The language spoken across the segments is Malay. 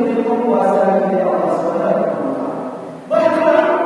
yang berkuasa dari Allah Subhanahu wa taala.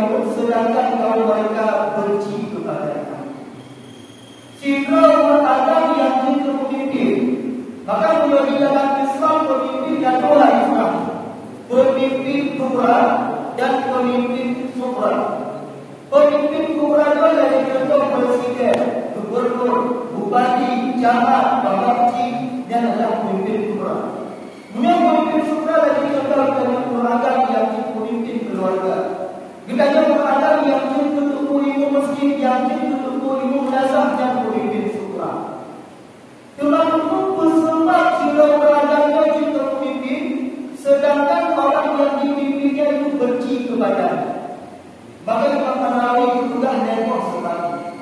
itu, sedangkan kaum mereka benci kepadanya. Sehingga umat Adam yang jadi pemimpin, maka menjadi dalam Islam pemimpin dan dua Islam, pemimpin kubra dan pemimpin sughra. Pemimpin kubra adalah contoh presiden, gubernur, bupati, camat, bupati, dan adalah pemimpin kubra. Kemudian pemimpin sughra lagi contoh dari keluarga yang pemimpin keluarga. Kita berada yang tutup ilmu masjid, yang tutup ilmu dasar dan pemimpin sughra. Tuhan itu bersembah jika beradanya juga pemimpin, sedangkan orang yang dipimpinnya itu benci kepadanya. Maka Imam Nawawi sudah nengok sekali.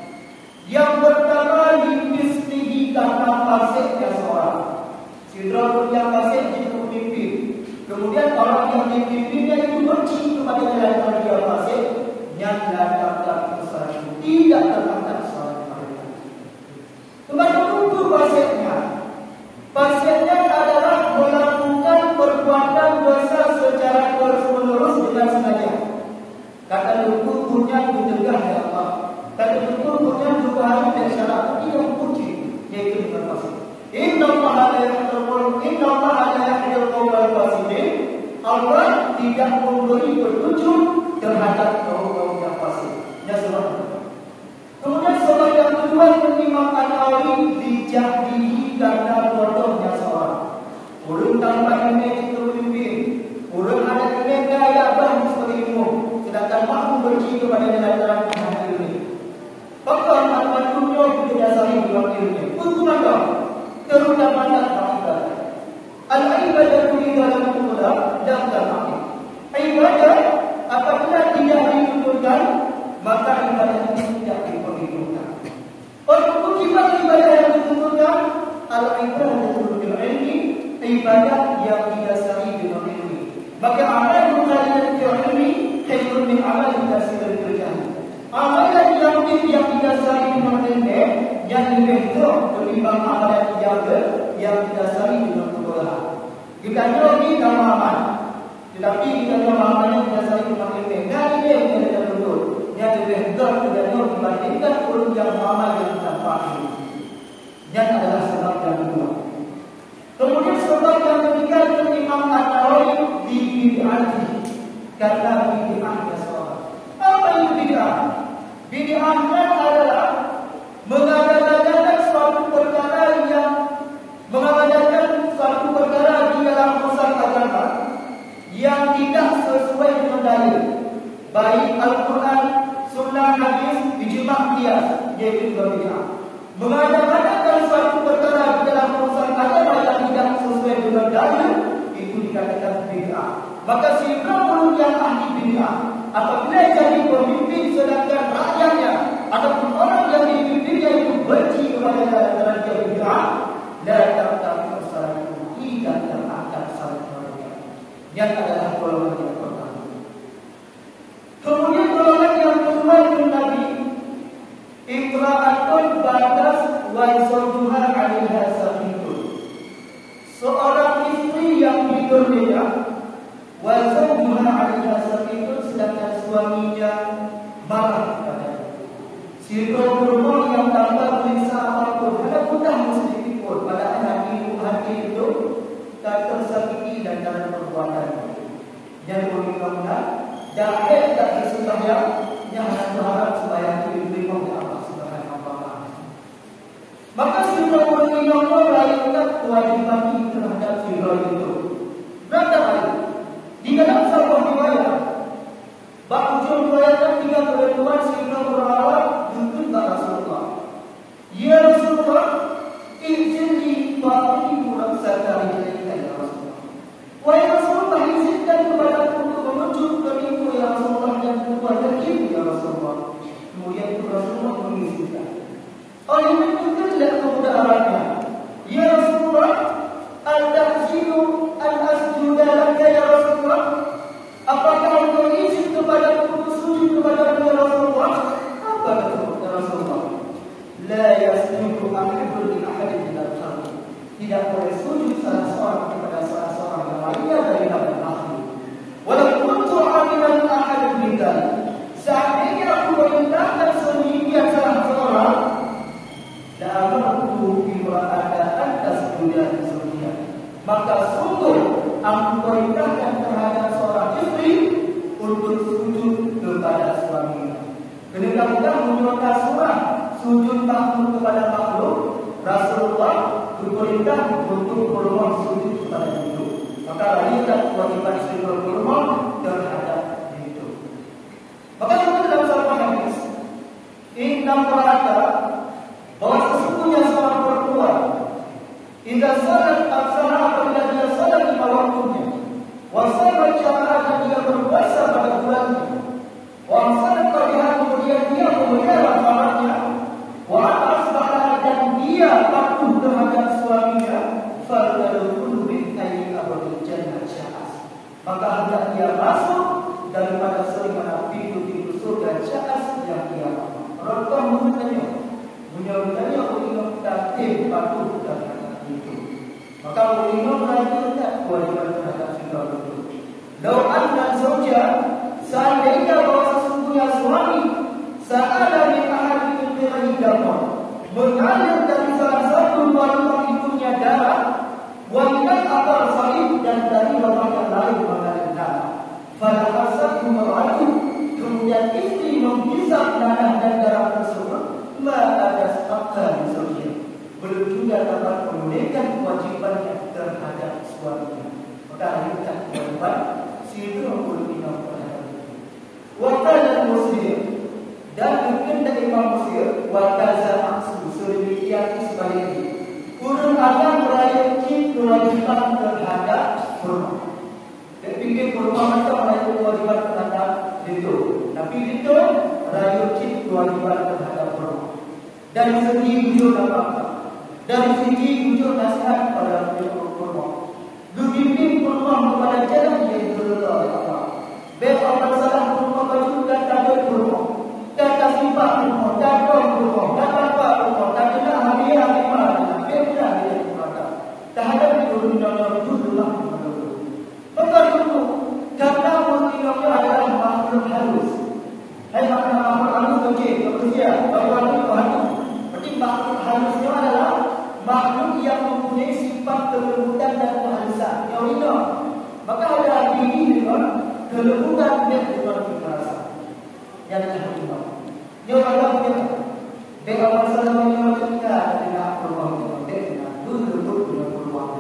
Yang pertama dipislihi karena fasiknya seorang. Sidra yang fasik jadi pemimpin. Kemudian orang yang dipimpinnya itu benci kepada jalan dia fasik, yang datang kesalahan tidak terangkat kesalahan mereka. Kemudian itu fasiknya. Fasiknya adalah melakukan perbuatan dosa secara terus-menerus dengan sengaja. Kata hukumnya dicegah oleh Allah. Kata hukumnya juga harus bersyarat tidak kunci, yaitu dengan fasik. Inna Allah la yahdil qawmal fasiqin. Allah tidak memberi petunjuk terhadap kaum yang fasik. Ya saudara. Kemudian sebab yang kedua Imam An-Nawawi dijahdihi karena bodohnya seorang. Urang tanpa ini itu pemimpin. Urang ada ini gaya bang seperti ilmu. Sedangkan makhluk benci kepada jalan-jalan yang ini. Maka manusia berdasari dua ilmu. Untuk apa? Terutama ibadah. Al-ibadah di dalam Al-Quran dan dalam ibadah apabila tidak ditunjukkan, maka ibadah itu tidak diperhitungkan. Untuk ibadah yang ditunjukkan, al-ibadah bil ilmi, ibadah yang didasari dengan ilmu. Maka amal yang didasari ilmi khairun min amal didasari kerjaan. Amalan yang didasari dengan ilmu yang lebih baik ketimbang amalan yang didasari dengan kebodohan. Kita jogi dalam amal, tetapi kita dalam amal yang didasari dengan ilmu. Dan ini yang tidak betul. Yang lebih baik tidak dibandingkan urut yang amal yang tanpa ilmu. Yang adalah sebab yang kedua. Kemudian sebab yang ketiga Imam An-Nawawi di bid'ah. Karena bid'ahnya seorang. Apa itu bid'ah? Bid'ahnya adalah mengadakan suatu perkara di dalam urusan agama yang tidak sesuai dengan dalil, baik Al-Quran, Sunnah, Hadis, ijma' qiyas, yaitu bid'ah. Mengadakan suatu perkara di dalam urusan agama yang tidak sesuai dengan dalil itu dikatakan bid'ah. Maka siapapun yang ahli bid'ah apabila jadi pemimpin sedangkan rakyatnya ataupun orang yang dipimpinnya itu benci kepada jalan-jalan bid'ah, datang kesalahan tidak terangkat salah mereka. Yang adalah golongan yang pertama. Kemudian golongan yang kedua itu Nabi Imra'atun batas wa zawjuha 'alaiha saqitun. Seorang istri yang tidur dia wa zawjuha 'alaiha saqitun, sedangkan suaminya marah kepadanya. Sirkul rumah yang tanpa periksa apapun, ada mudah sedikit pun pada hati itu tak tersakiti dan dalam perbuatan. Yang mudah-mudahan dahil tak disembahyang yang berharap supaya diterima oleh Allah Subhanahu wa taala. Maka sirkul rumah melakukan kewajiban terhadap sirkul itu. Berapa kali? Di dalam sebuah riwayat, ujung riwayat tiga kebetulan sirkul berawal untuk Rasulullah. Ya Rasulullah, izin Fa'ati kurang sadari ya Rasulullah. Wahai Rasulullah, izinkan kepada aku untuk menuju darimu ya Rasulullah dan kepada dirimu ya Rasulullah. Kemudian Rasulullah mengizinkan. Oleh itu tidak kemudahannya. Ya Rasulullah, al-tahzinu al-asjuda laka ya Rasulullah. Apakah engkau izin kepada aku sujud kepada ya Rasulullah? Apa kata ya Rasulullah? La yasjudu ahadun li ahadin min al-khalq. Tidak boleh sujud salah seorang kepada salah seorang yang lainnya dari makhluk. Walau kuntu 'amilan ahadun min dzalik. hukum memerintahkan terhadap seorang istri untuk sujud kepada suaminya. Ketika menurunkan surah sujud takut kepada makhluk, Rasulullah diperintah untuk bermohon sujud kepada itu. Maka rakyat kewajiban istri bermohon terhadap itu. Maka itu dalam satu hadis, Inna merata bahwa sesungguhnya seorang perempuan jika salat aksara apabila dia salat di waktunya, wasalat cara dan dia berpuasa pada bulannya, wasalat pernikahan kemudian dia memelihara salatnya, wa'asbara dan dia patuh terhadap suaminya, fadalul min ayyi abadil jannah sya'as. Maka hendak dia masuk daripada sebagaimana pintu-pintu surga sya'as yang dia mahu. Rasulullah mengatakannya, mudah-mudahan ulama takdir patuh terhadap itu. Maka ulama melanjutkan kewajiban terhadap segala itu. Lau anna zawja, seandainya bahwa sesungguhnya suami sa'ala min ahadin ghairi damon, mengalir dari salah satu wanita ibunya darah, wanita akal salib dan dari orang yang lain mengalir darah. Pada asal umratu, kemudian istri menghisap darah dan darah tersebut, maka akal saja belum juga dapat menunaikan kewajibannya terhadap suaminya. Maka lanjutkan kewajiban sirrul minam terhadap itu. Wakala Muslim dan berkendak Imam Muslim wakaza maksu sedemikian sebaliknya. Kurun akan merayakan kewajiban terhadap kurma. Dan fikir kurma macam merayakan kewajiban terhadap itu. Tapi itu merayakan kewajiban terhadap kurma. Dari segi wujud apa? Dari segi wujud nasihat pada kurma. Dibimbing kurma kepada jalan yang betul oleh Allah. Baik orang salah kurma baju dan tajuk kurma. Kata sifat kurma, dakwah kurma, kata apa kurma, kata nak hadiah lima, beda dia berkata. Terhadap itu dunia dululah menurut. Maka dulu karena mungkinnya adalah makhluk halus. Hai makhluk halus okey, bekerja, bagaimana itu halus? Berarti makhluk halusnya adalah makhluk yang mempunyai sifat kelembutan dan kehalusan. Yang ini, maka ada ini dengan kelembutan dan kekerasan. Yang kedua, yang Allah dengan masalah yang kita tidak perlu dengan dulu peluang.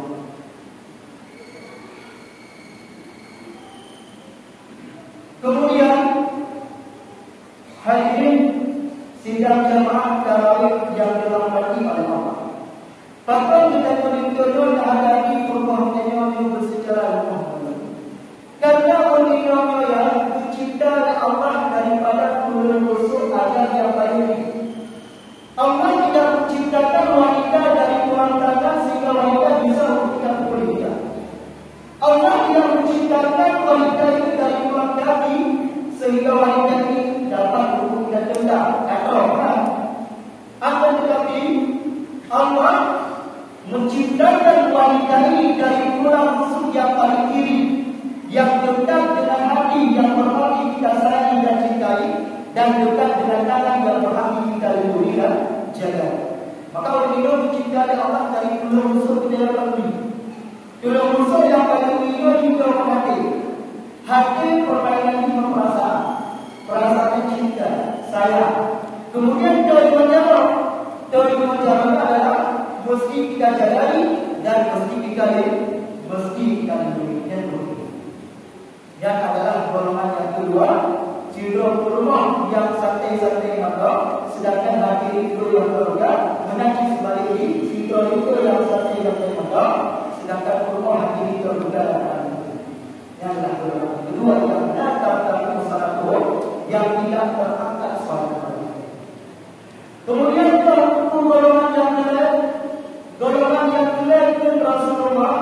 Kemudian hadirin sidang jamaah tarawih yang dirahmati oleh Allah. Maka kita menuntut menghadapi permohonan yang secara umum. Karena orang yang dicipta oleh Allah daripada turun rusuk agar yang baik. Allah tidak menciptakan wanita dari tulang tangan sehingga wanita bisa memberikan kuliah. Allah tidak menciptakan wanita itu dari tulang kaki sehingga wanita ini dapat berhukum dan dendam atau orang. Akan tetapi Allah menciptakan wanita ini dari tulang rusuk yang paling kiri, yang dekat dengan hati yang berarti kita sayangi dan cintai, dan dekat dengan tangan yang berarti kita lindungi dan jaga. Maka oleh itu diciptakan Allah dari tulang rusuk ke dalam hati. Tulang rusuk yang paling kiri juga hati. Hati permainan ini perasaan cinta, sayang. Kemudian kedua jalan adalah mesti kita jalani dan mesti kita lindungi. Yang adalah golongan yang kedua, cenderung kurma yang santai-santai mata, sedangkan hati itu yang bergerak, menanti sebaliknya, cenderung itu yang santai-santai mata, sedangkan kurma hati itu bergerak. Yang adalah golongan kedua yang datang dari masalah yang tidak terangkat soal. Kemudian golongan yang lain Rasulullah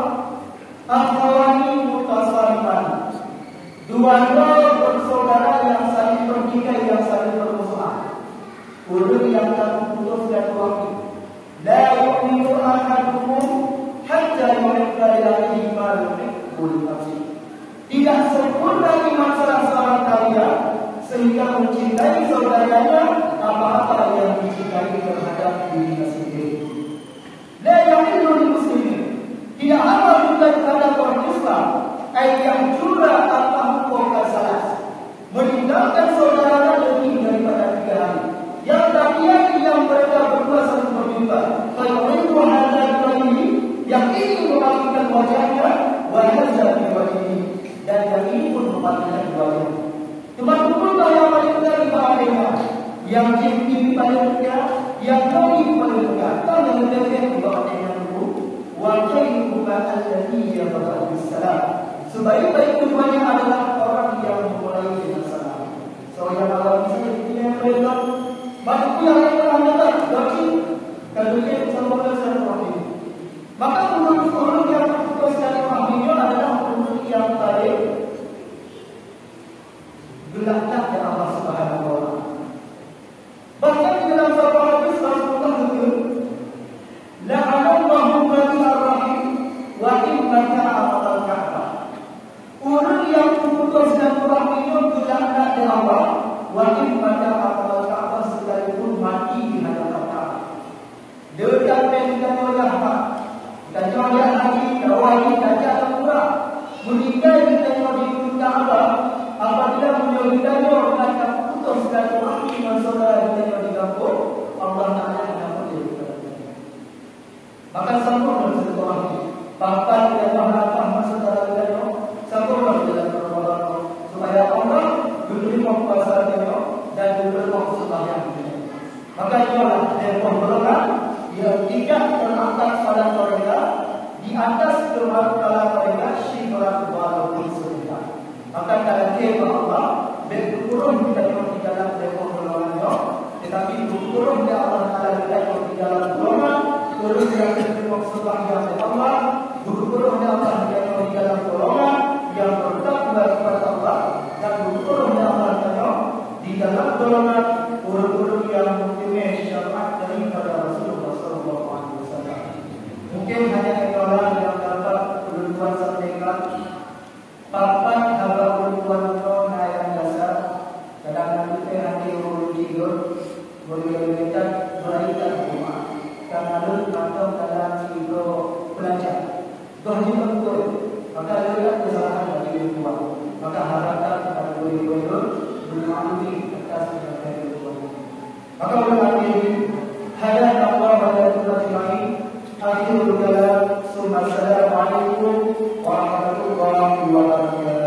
akhwani mutasaliman. Dua-dua bersaudara yang saling bertikai, yang saling bermusuhan. Ulun yang tak putus dan wakil. La yu'minu ahadukum hatta yu'minu lillahi ma yuhibbu li nafsihi. Tidak sempurna iman salah seorang kalian sehingga mencintai saudaranya apa-apa yang dicintai terhadap dirinya sendiri. La yu'minu lil muslimin. Tidak halal juga terhadap orang keduanya. Cuma kumpullah yang paling benar di bawahnya, yang tinggi paling benar, yang tinggi paling benar. Tahu yang benar di bawahnya itu, wajah bukan alladhi yang bersalam. Sebaik-baik keduanya adalah orang yang memulai dengan salam. So yang Allah bisa yang benar, banyak yang benar, tapi kalau dia sama dengan maka urut yang terputuskan rahimnya adalah urut yang baik gelaplah dari Allah Subhanahu wa taala. Bahkan di dalam sebuah hadis Rasulullah itu, la'anallahu bani'ar rahim wa imma ta'amal Ka'bah. Urut yang terputuskan rahimnya gelaplah dari Allah wa imma ta'amal Ka'bah sekalipun mati di hadapan Ka'bah. Dia tak menjadi orang dan jangan lagi awali saja murah. Meninggal kita di Ka'bah apabila meninggalnya orang yang putus dan orang yang saudara kita di kampung Allah Taala akan menjadikan. Maka sempurna sesuatu ini. Bahkan yang mengatakan saudara kita sempurna dalam perbuatan supaya Allah diberi kuasa dan diberi sembahyang. Maka itulah yang perbuatan yang tidak terangkat pada mereka di atas kemarahan mereka syifaat walaupun sebentar. Maka dalam tema Allah berkurung kita di dalam permohonannya, tetapi berkurung di Allah Taala kita di dalam doa, terus yang bermaksud yang Allah, berkurung di Allah di dalam doa yang bertakwa kepada Allah dan berkurung di Allah Taala di dalam doa urut-urut yang mempunyai syariat daripada Rasulullah sallallahu alaihi wasallam. Mungkin hanya orang yang dapat berbuat sampaikan papan haba perempuan itu yang dasar kadang-kadang kita nanti urut tidur boleh berikan rumah karena lalu matang dalam tidur belajar tuhan juga betul maka lihat kesalahan bagi perempuan maka harapkan pada boleh-boleh bermaklumi atas kesalahan perempuan. Maka ulama ini hadana Allah wa rahmatullahi akhirul kalam. Assalamualaikum warahmatullahi wabarakatuh.